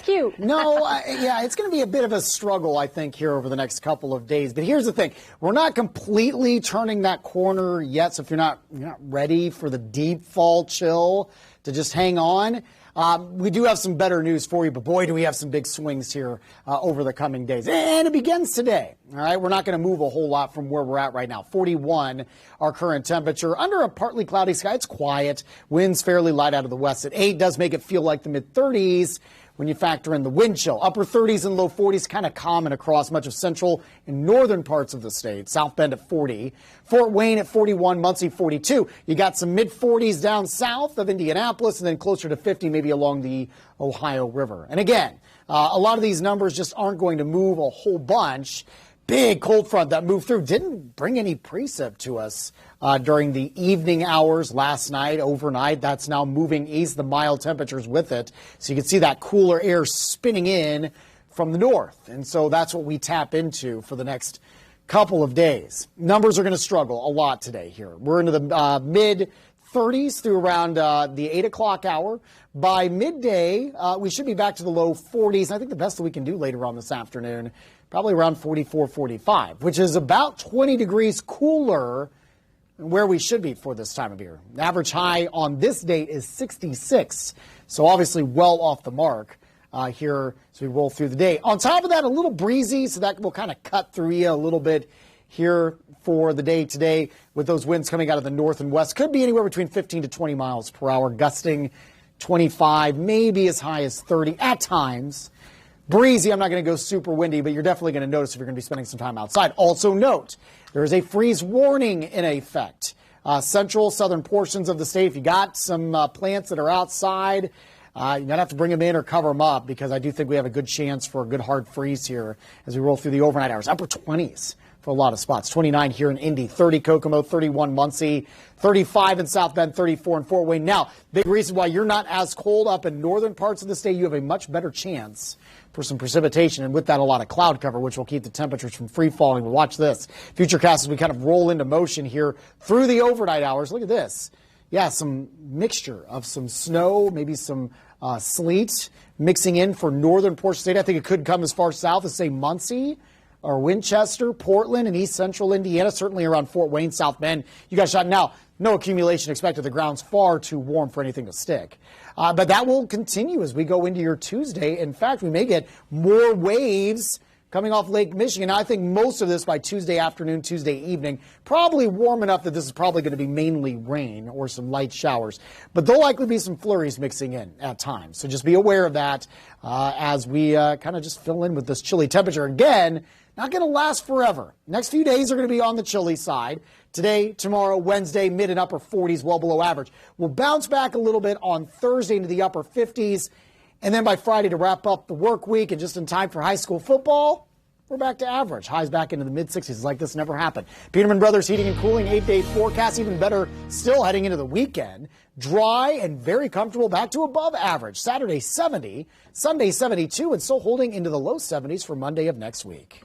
cute. No, yeah, it's going to be a bit of a struggle, I think, here over the next couple of days. But here's the thing. We're not completely turning that corner yet. So if you're not ready for the deep fall chill, to just hang on. We do have some better news for you, but boy, do we have some big swings here over the coming days. And it begins today. All right, we're not going to move a whole lot from where we're at right now. 41, our current temperature. Under a partly cloudy sky, it's quiet. Winds fairly light out of the west at 8. Does make it feel like the mid-30s. When you factor in the wind chill, upper 30s and low 40s, kind of common across much of central and northern parts of the state. South Bend at 40, Fort Wayne at 41, Muncie 42. You got some mid 40s down south of Indianapolis and then closer to 50 maybe along the Ohio River. And again, a lot of these numbers just aren't going to move a whole bunch. Big cold front that moved through didn't bring any precip to us during the evening hours last night, overnight. That's now moving east, the mild temperatures with it. So you can see that cooler air spinning in from the north. And so that's what we tap into for the next couple of days. Numbers are going to struggle a lot today here. We're into the mid 30s through around the 8 o'clock hour. By midday, we should be back to the low 40s. I think the best that we can do later on this afternoon, probably around 44, 45, which is about 20 degrees cooler than where we should be for this time of year. The average high on this date is 66, so obviously well off the mark here as we roll through the day. On top of that, a little breezy, so that will kind of cut through you a little bit here for the day today with those winds coming out of the north and west. Could be anywhere between 15 to 20 miles per hour, gusting 25, maybe as high as 30 at times. Breezy, I'm not going to go super windy, but you're definitely going to notice if you're going to be spending some time outside. Also note, there is a freeze warning in effect. Central, southern portions of the state, if you got some plants that are outside, you're going to have to bring them in or cover them up because I do think we have a good chance for a good hard freeze here as we roll through the overnight hours. Upper 20s for a lot of spots. 29 here in Indy, 30 Kokomo, 31 Muncie, 35 in South Bend, 34 in Fort Wayne. Now, big reason why you're not as cold up in northern parts of the state, you have a much better chance for some precipitation, and with that, a lot of cloud cover, which will keep the temperatures from free falling. But watch this. Futurecast as we kind of roll into motion here through the overnight hours. Look at this. Yeah, some mixture of some snow, maybe some sleet mixing in for northern portions of the state. I think it could come as far south as, say, Muncie or Winchester, Portland, and east central Indiana, certainly around Fort Wayne, South Bend. You got shot now. No accumulation expected. The ground's far too warm for anything to stick. But that will continue as we go into your Tuesday. In fact, we may get more waves coming off Lake Michigan. I think most of this by Tuesday afternoon, Tuesday evening, probably warm enough that this is probably going to be mainly rain or some light showers. But there'll likely be some flurries mixing in at times. So just be aware of that as we kind of just fill in with this chilly temperature. Again, not going to last forever. Next few days are going to be on the chilly side. Today, tomorrow, Wednesday, mid and upper 40s, well below average. We'll bounce back a little bit on Thursday into the upper 50s. And then by Friday to wrap up the work week and just in time for high school football, we're back to average. Highs back into the mid-60s like this never happened. Peterman Brothers Heating and Cooling, 8-day forecast. Even better still heading into the weekend. Dry and very comfortable, back to above average. Saturday, 70. Sunday, 72, and still holding into the low 70s for Monday of next week.